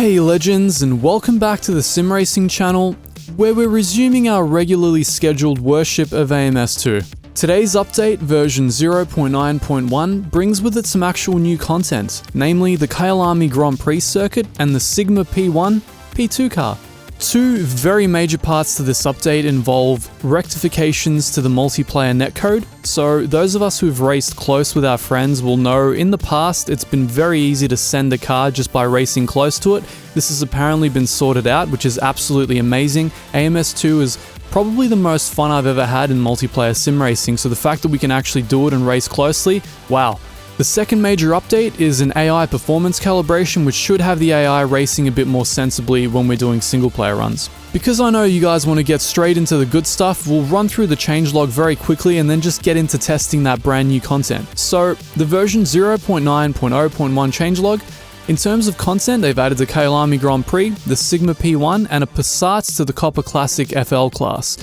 Hey legends, and welcome back to the Sim Racing channel, where we're resuming our regularly scheduled worship of AMS2. Today's update, version 0.9.1, brings with it some actual new content, namely the Kyalami Grand Prix circuit and the Sigma P1, P2 car. Two very major parts to this update involve rectifications to the multiplayer netcode. So those of us who've raced close with our friends will know in the past it's been very easy to send a car just by racing close to it. This has apparently been sorted out, which is absolutely amazing. AMS2 is probably the most fun I've ever had in multiplayer sim racing, so the fact that we can actually do it and race closely, wow. The second major update is an AI performance calibration, which should have the AI racing a bit more sensibly when we're doing single player runs. Because I know you guys want to get straight into the good stuff, we'll run through the changelog very quickly and then just get into testing that brand new content. So the version 0.9.0.1 changelog, in terms of content, they've added the Kyalami Grand Prix, the Sigma P1, and a Passat to the Copper Classic FL class.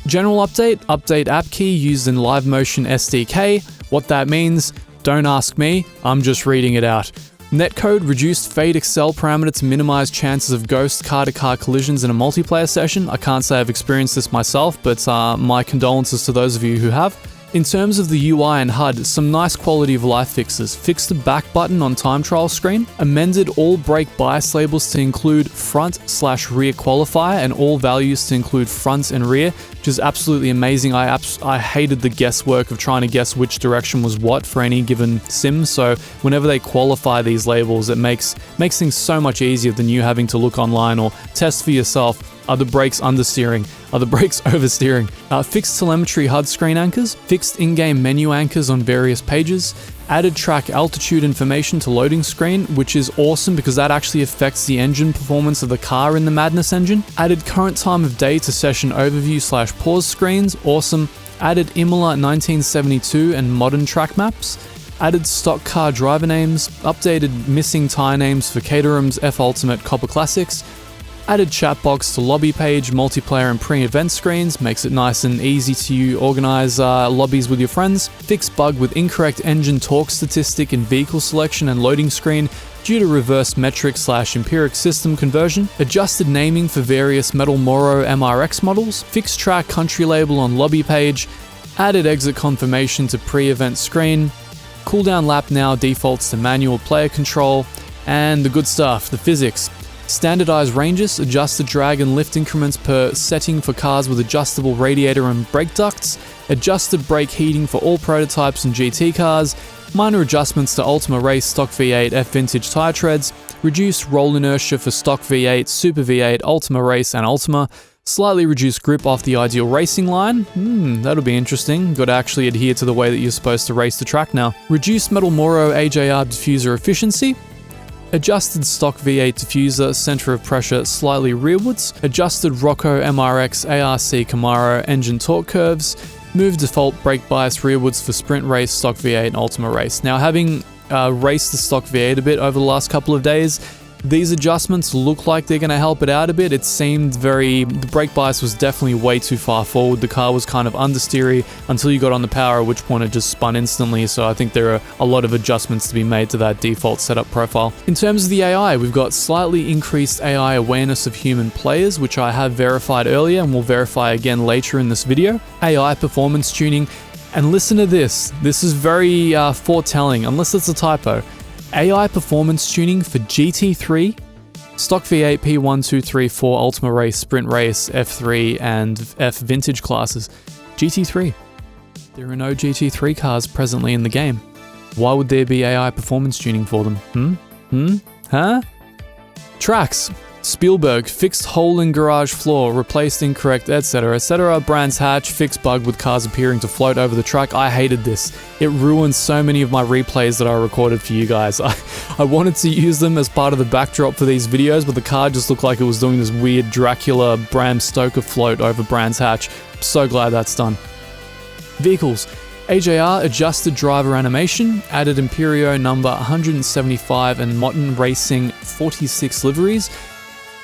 General update app key used in Live Motion SDK. What that means, don't ask me, I'm just reading it out. Netcode reduced Fade Excel parameter to minimize chances of ghost car-to-car collisions in a multiplayer session. I can't say I've experienced this myself, but my condolences to those of you who have. In terms of the UI and HUD, some nice quality of life fixes. Fixed the back button on time trial screen, amended all brake bias labels to include front/rear qualifier and all values to include front and rear, which is absolutely amazing. I hated the guesswork of trying to guess which direction was what for any given sim, so whenever they qualify these labels, it makes things so much easier than you having to look online or test for yourself. Are the brakes understeering? Are the brakes oversteering? Fixed telemetry HUD screen anchors, fixed in-game menu anchors on various pages, added track altitude information to loading screen, which is awesome because that actually affects the engine performance of the car in the Madness engine. Added current time of day to session overview/pause screens, awesome. Added Imola 1972 and modern track maps. Added stock car driver names, updated missing tyre names for Caterham's F Ultimate Copper Classics. Added chat box to lobby page, multiplayer and pre-event screens, makes it nice and easy to organize lobbies with your friends. Fixed bug with incorrect engine torque statistic in vehicle selection and loading screen due to reverse metric/empiric system conversion. Adjusted naming for various Metal Moro MRX models. Fixed track country label on lobby page. Added exit confirmation to pre-event screen. Cooldown lap now defaults to manual player control. And the good stuff, the physics. Standardized ranges, adjusted drag and lift increments per setting for cars with adjustable radiator and brake ducts, adjusted brake heating for all prototypes and GT cars, minor adjustments to Ultima Race Stock V8 F Vintage tyre treads, reduced roll inertia for Stock V8, Super V8, Ultima Race and Ultima, slightly reduced grip off the ideal racing line. That'll be interesting. Got to actually adhere to the way that you're supposed to race the track now. Reduced Metal Moro AJR diffuser efficiency. Adjusted stock V8 diffuser, center of pressure slightly rearwards, adjusted Rocco MRX ARC Camaro engine torque curves, move default brake bias rearwards for sprint race, stock V8 and Ultima Race. Now having raced the stock V8 a bit over the last couple of days, these adjustments look like they're going to help it out a bit. It seemed the brake bias was definitely way too far forward. The car was kind of understeery until you got on the power, at which point it just spun instantly. So I think there are a lot of adjustments to be made to that default setup profile. In terms of the AI, we've got slightly increased AI awareness of human players, which I have verified earlier and will verify again later in this video. AI performance tuning, and listen to this. This is very foretelling, unless it's a typo. AI performance tuning for GT3, Stock V8 P1, 2, 3, 4, Ultima Race, Sprint Race, F3, and F Vintage classes. GT3. There are no GT3 cars presently in the game. Why would there be AI performance tuning for them? Huh? Tracks. Spielberg, fixed hole in garage floor, replaced incorrect, etc., etc. Brands Hatch, fixed bug with cars appearing to float over the track. I hated this. It ruined so many of my replays that I recorded for you guys. I wanted to use them as part of the backdrop for these videos, but the car just looked like it was doing this weird Dracula Bram Stoker float over Brands Hatch. I'm so glad that's done. Vehicles. AJR adjusted driver animation, added Imperio number 175 and Motten Racing 46 liveries.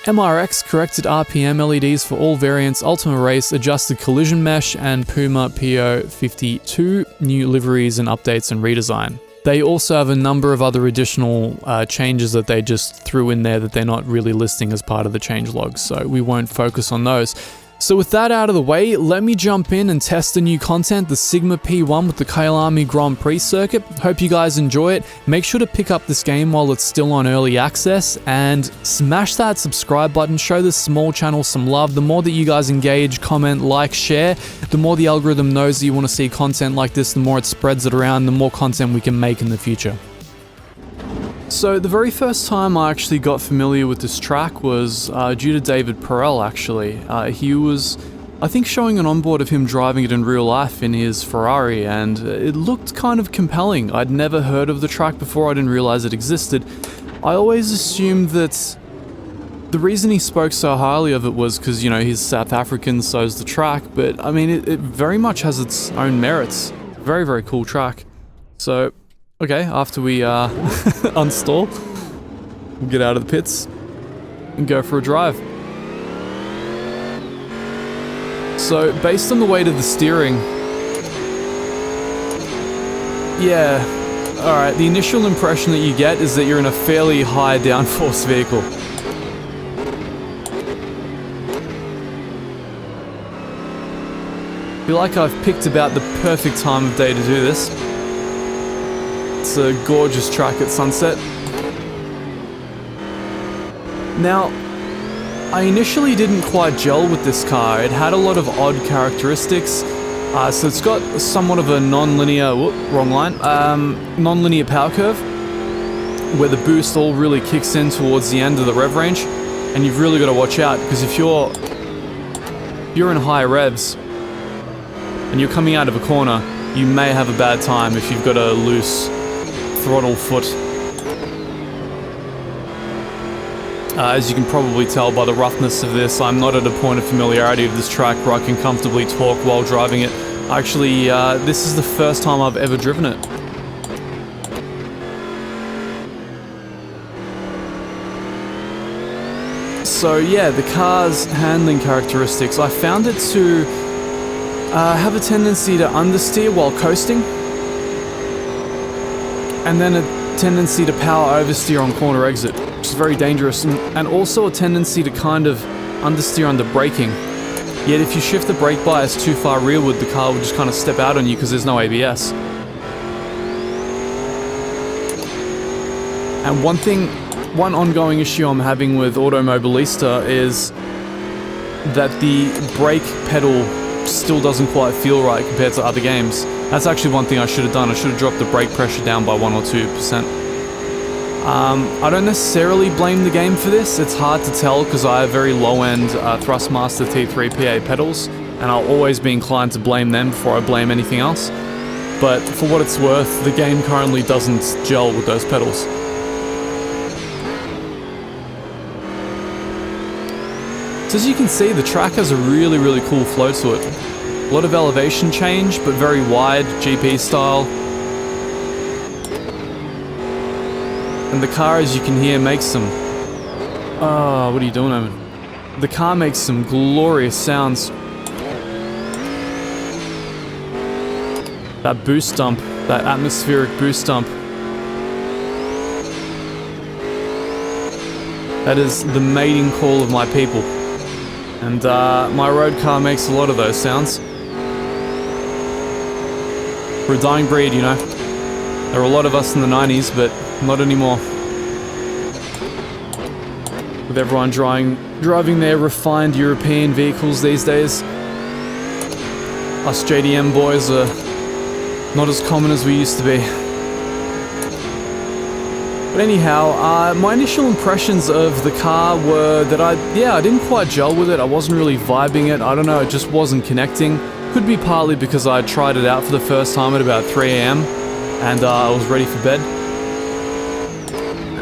MRX corrected RPM LEDs for all variants, Ultima Race adjusted collision mesh, and Puma PO52 new liveries and updates and redesign. They also have a number of other additional changes that they just threw in there that they're not really listing as part of the changelog, so we won't focus on those. So with that out of the way, let me jump in and test the new content, the Sigma P1 with the Kyalami Grand Prix circuit. Hope you guys enjoy it. Make sure to pick up this game while it's still on early access and smash that subscribe button. Show this small channel some love. The more that you guys engage, comment, like, share, the more the algorithm knows that you want to see content like this, the more it spreads it around, the more content we can make in the future. So the very first time I actually got familiar with this track was due to David Perel, actually. He was, I think, showing an onboard of him driving it in real life in his Ferrari, and it looked kind of compelling. I'd never heard of the track before, I didn't realize it existed. I always assumed that the reason he spoke so highly of it was because, you know, he's South African, so's the track, but I mean, it very much has its own merits. Very, very cool track. So, okay, after we unstall, we'll get out of the pits and go for a drive. So, based on the weight of the steering, yeah, alright, the initial impression that you get is that you're in a fairly high downforce vehicle. I feel like I've picked about the perfect time of day to do this. It's a gorgeous track at sunset. Now, I initially didn't quite gel with this car. It had a lot of odd characteristics. So it's got somewhat of a non-linear, non-linear power curve, where the boost all really kicks in towards the end of the rev range, and you've really got to watch out, because if you're in high revs and you're coming out of a corner, you may have a bad time if you've got a loose throttle foot. As you can probably tell by the roughness of this, I'm not at a point of familiarity with this track where I can comfortably talk while driving it. Actually, this is the first time I've ever driven it. So yeah, the car's handling characteristics, I found it to have a tendency to understeer while coasting, and then a tendency to power oversteer on corner exit, which is very dangerous, and also a tendency to kind of understeer under braking. Yet if you shift the brake bias too far rearward, the car will just kind of step out on you because there's no ABS. And one ongoing issue I'm having with Automobilista is that the brake pedal still doesn't quite feel right compared to other games. That's actually one thing I should have done. I should have dropped the brake pressure down by 1 or 2%. I don't necessarily blame the game for this. It's hard to tell because I have very low-end Thrustmaster T3PA pedals, and I'll always be inclined to blame them before I blame anything else. But for what it's worth, the game currently doesn't gel with those pedals. So as you can see, the track has a really, really cool flow to it. A lot of elevation change, but very wide, GP style. And the car, as you can hear, makes some... Oh, what are you doing, Eamon? The car makes some glorious sounds. That boost dump, that atmospheric boost dump. That is the mating call of my people. And my road car makes a lot of those sounds. We're a dying breed, you know. There were a lot of us in the 90s, but not anymore. With everyone driving their refined European vehicles these days, us JDM boys are not as common as we used to be. But anyhow, my initial impressions of the car were that I didn't quite gel with it. I wasn't really vibing it. I don't know, it just wasn't connecting. Could be partly because I tried it out for the first time at about 3 AM and I was ready for bed.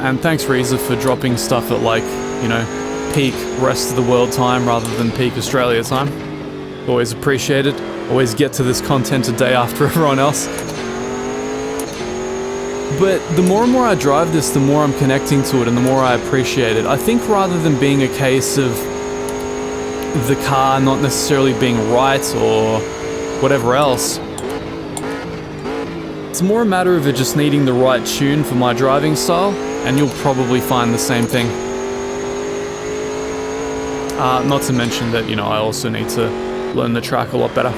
And thanks Reza for dropping stuff at, like, you know, peak rest of the world time rather than peak Australia time. Always appreciate it. Always get to this content a day after everyone else. But the more and more I drive this, the more I'm connecting to it and the more I appreciate it. I think rather than being a case of the car not necessarily being right or whatever else, It's more a matter of it just needing the right tune for my driving style, and you'll probably find the same thing. Not to mention that, you know, I also need to learn the track a lot better.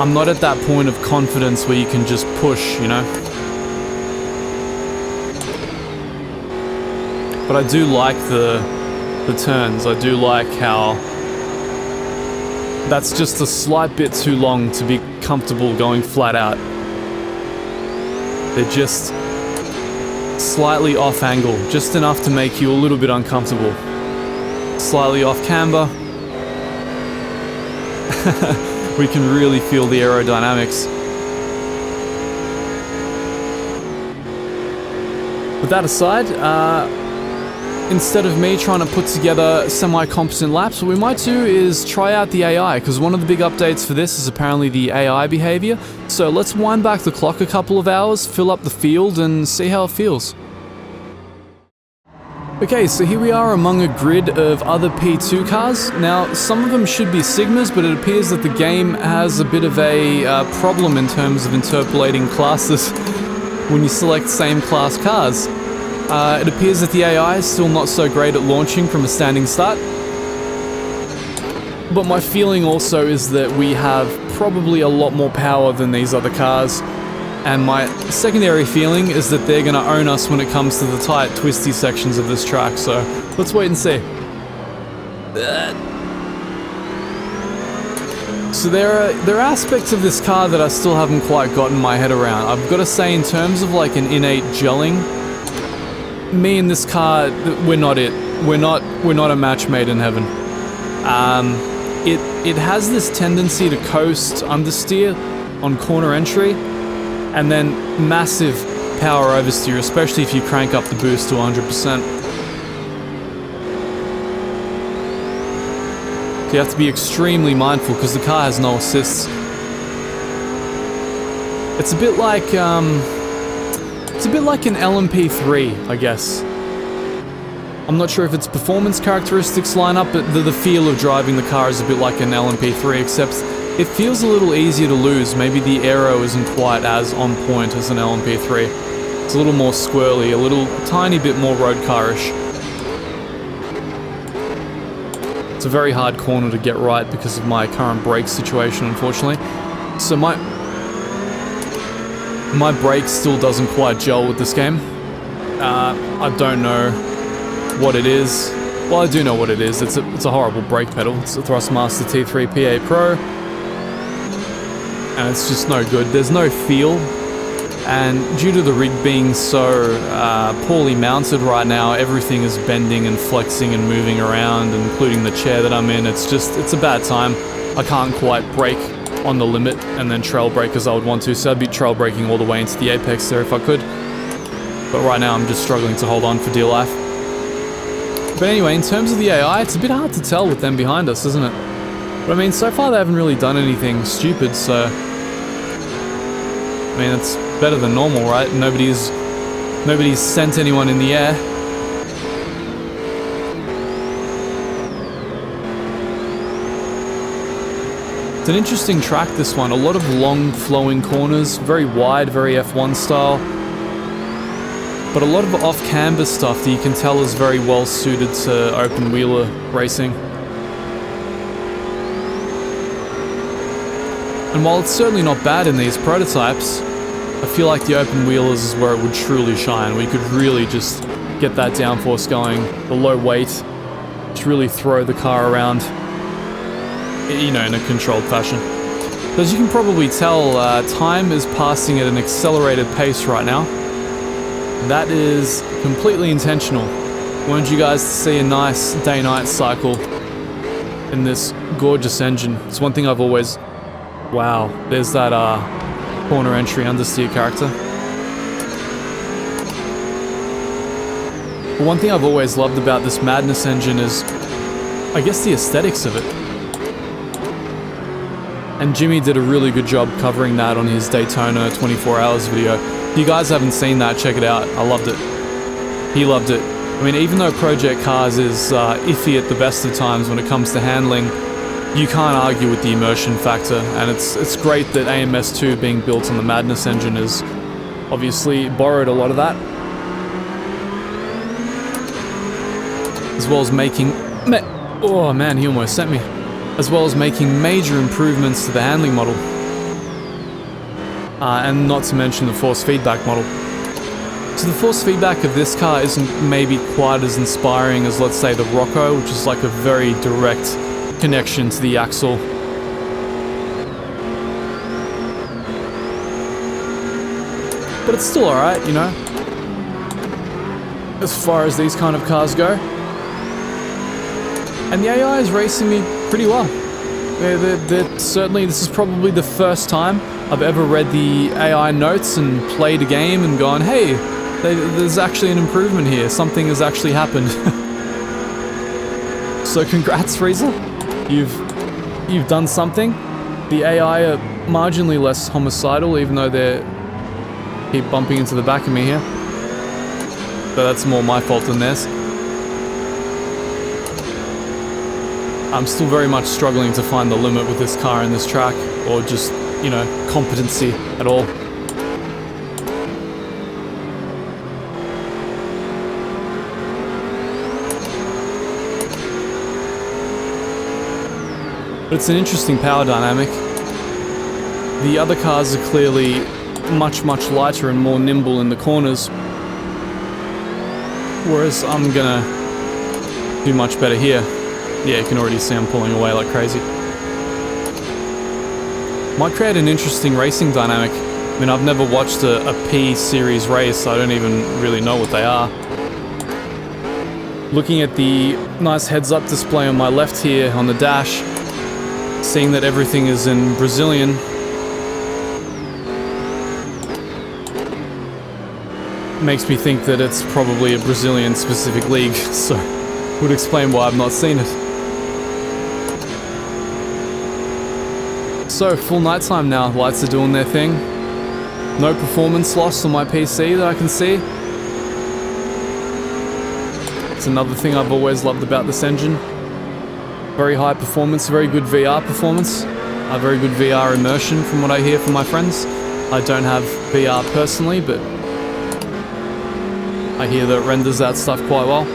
I'm not at that point of confidence where you can just push, you know? But I do like the turns. I do like how that's just a slight bit too long to be comfortable going flat out. They're just slightly off angle, just enough to make you a little bit uncomfortable. Slightly off camber. We can really feel the aerodynamics. With that aside, instead of me trying to put together semi-competent laps, what we might do is try out the AI, because one of the big updates for this is apparently the AI behavior. So let's wind back the clock a couple of hours, fill up the field, and see how it feels. Okay, so here we are among a grid of other P2 cars. Now, some of them should be Sigmas, but it appears that the game has a bit of a problem in terms of interpolating classes when you select same class cars. It appears that the AI is still not so great at launching from a standing start. But my feeling also is that we have probably a lot more power than these other cars. And my secondary feeling is that they're going to own us when it comes to the tight, twisty sections of this track, so let's wait and see. So there are aspects of this car that I still haven't quite gotten my head around. I've got to say, in terms of like an innate gelling, me and this car, we're not it. We're not a match made in heaven. It has this tendency to coast understeer on corner entry, and then massive power oversteer, especially if you crank up the boost to 100%. So you have to be extremely mindful because the car has no assists. It's a bit like an LMP3, I guess. I'm not sure if its performance characteristics line up, but the feel of driving the car is a bit like an LMP3, except it feels a little easier to lose. Maybe the aero isn't quite as on point as an LMP3. It's a little more squirrely, a tiny bit more road car-ish. It's a very hard corner to get right because of my current brake situation, unfortunately. So my brake still doesn't quite gel with this game. I don't know what it is. Well, I do know what it is. It's a horrible brake pedal. It's a Thrustmaster T3PA Pro. And it's just no good. There's no feel, and due to the rig being so poorly mounted right now, everything is bending and flexing and moving around, including the chair that I'm in. It's a bad time. I can't quite brake on the limit and then trail brake as I would want to, so I'd be trail braking all the way into the apex there if I could. But right now I'm just struggling to hold on for dear life. But anyway, in terms of the AI, it's a bit hard to tell with them behind us, isn't it? But I mean, so far they haven't really done anything stupid, so I mean, it's better than normal, right? Nobody's sent anyone in the air. It's an interesting track, this one. A lot of long, flowing corners, very wide, very F1 style. But a lot of off-camber stuff that you can tell is very well suited to open-wheeler racing. And while it's certainly not bad in these prototypes, I feel like the open wheelers is where it would truly shine. We could really just get that downforce going, the low weight, to really throw the car around, you know, in a controlled fashion. So as you can probably tell, time is passing at an accelerated pace right now. That is completely intentional. I wanted you guys to see a nice day-night cycle in this gorgeous engine. It's one thing I've always... Wow, there's that corner entry understeer character. But one thing I've always loved about this Madness engine is, I guess, the aesthetics of it. And Jimmy did a really good job covering that on his Daytona 24 Hours video. If you guys haven't seen that, check it out. I loved it. He loved it. I mean, even though Project Cars is iffy at the best of times when it comes to handling, you can't argue with the immersion factor, and it's great that AMS2 being built on the Madness engine has obviously borrowed a lot of that, as well as making oh man, he almost sent me, as well as making major improvements to the handling model, and not to mention the force feedback model. So the force feedback of this car isn't maybe quite as inspiring as, let's say, the Rocco, which is like a very direct connection to the axle. But it's still alright, you know, as far as these kind of cars go. And the AI is racing me pretty well. They're certainly, this is probably the first time I've ever read the AI notes and played a game and gone, hey, there's actually an improvement here. Something has actually happened. So congrats, Friesel. You've done something. The AI are marginally less homicidal, even though they keep bumping into the back of me here. But that's more my fault than theirs. I'm still very much struggling to find the limit with this car and this track, or just, you know, competency at all. But it's an interesting power dynamic. The other cars are clearly much lighter and more nimble in the corners, whereas I'm gonna do much better here. Yeah, you can already see I'm pulling away like crazy. Might create an interesting racing dynamic. I mean, I've never watched a P series race, so I don't even really know what they are. Looking at the nice heads-up display on my left here on the dash, seeing that everything is in Brazilian, makes me think that it's probably a Brazilian specific league, so would explain why I've not seen it. So, full nighttime now, lights are doing their thing. No performance loss on my PC that I can see. It's another thing I've always loved about this engine. Very high performance, very good VR performance, very good VR immersion from what I hear from my friends. I don't have VR personally, but I hear that it renders that stuff quite well.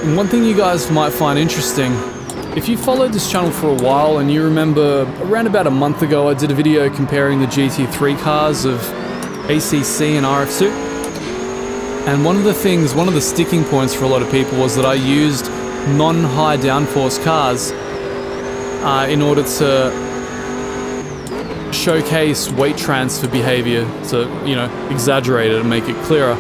And one thing you guys might find interesting, if you followed this channel for a while and you remember around about a month ago I did a video comparing the GT3 cars of ACC and RF2. And one of the sticking points for a lot of people was that I used non-high downforce cars in order to showcase weight transfer behavior, to, you know, exaggerate it and make it clearer.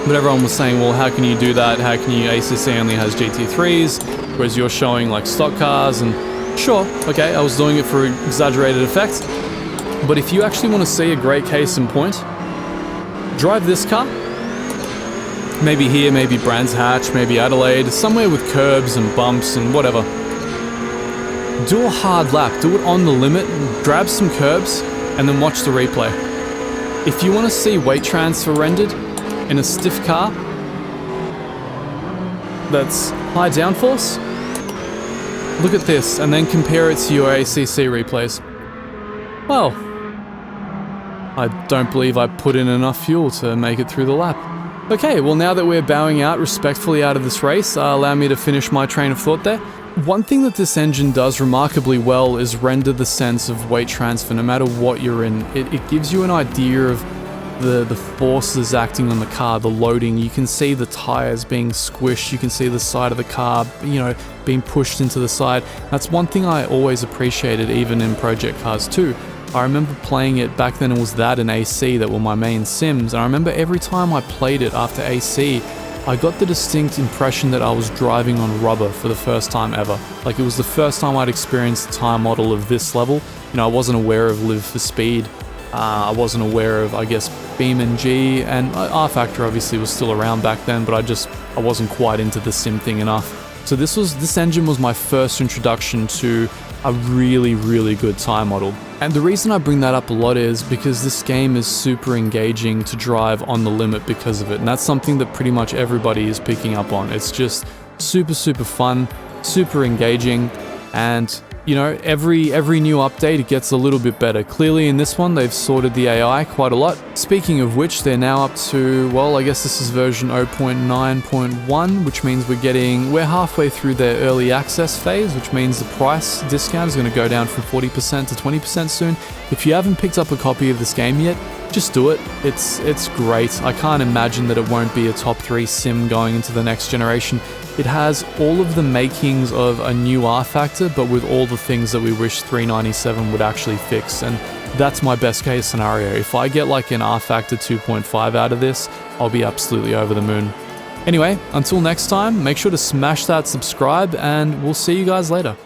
But everyone was saying, well, how can you do that? How can you, ACC only has GT3s, whereas you're showing like stock cars? And sure, okay, I was doing it for exaggerated effect. But if you actually want to see a great case in point, drive this car. Maybe here, maybe Brands Hatch, maybe Adelaide, somewhere with curbs and bumps and whatever. Do a hard lap, do it on the limit, grab some curbs, and then watch the replay. If you want to see weight transfer rendered in a stiff car that's high downforce, look at this and then compare it to your ACC replays. Well, I don't believe I put in enough fuel to make it through the lap. Okay, well now that we're bowing out respectfully out of this race, allow me to finish my train of thought there. One thing that this engine does remarkably well is render the sense of weight transfer no matter what you're in. It gives you an idea of the forces acting on the car, the loading. You can see the tires being squished, you can see the side of the car, you know, being pushed into the side. That's one thing I always appreciated even in Project Cars 2. I remember playing it, back then it was that and AC that were my main sims, and I remember every time I played it after AC, I got the distinct impression that I was driving on rubber for the first time ever. Like, it was the first time I'd experienced a tire model of this level. You know, I wasn't aware of Live for Speed. I wasn't aware of, I guess, BeamNG, and rFactor obviously was still around back then, but I wasn't quite into the sim thing enough. So this engine was my first introduction to a really, really good tire model. And the reason I bring that up a lot is because this game is super engaging to drive on the limit because of it. And that's something that pretty much everybody is picking up on. It's just super fun, super engaging, and you know, every new update it gets a little bit better. Clearly in this one they've sorted the AI quite a lot. Speaking of which, they're now up to, well, I guess this is version 0.9.1, which means we're halfway through their early access phase, which means the price discount is going to go down from 40% to 20% soon. If you haven't picked up a copy of this game yet, just do it. It's great. I can't imagine that it won't be a top 3 sim going into the next generation. It has all of the makings of a new rFactor, but with all the things that we wish 397 would actually fix, and that's my best case scenario. If I get like an rFactor 2.5 out of this, I'll be absolutely over the moon. Anyway, until next time, make sure to smash that subscribe, and we'll see you guys later.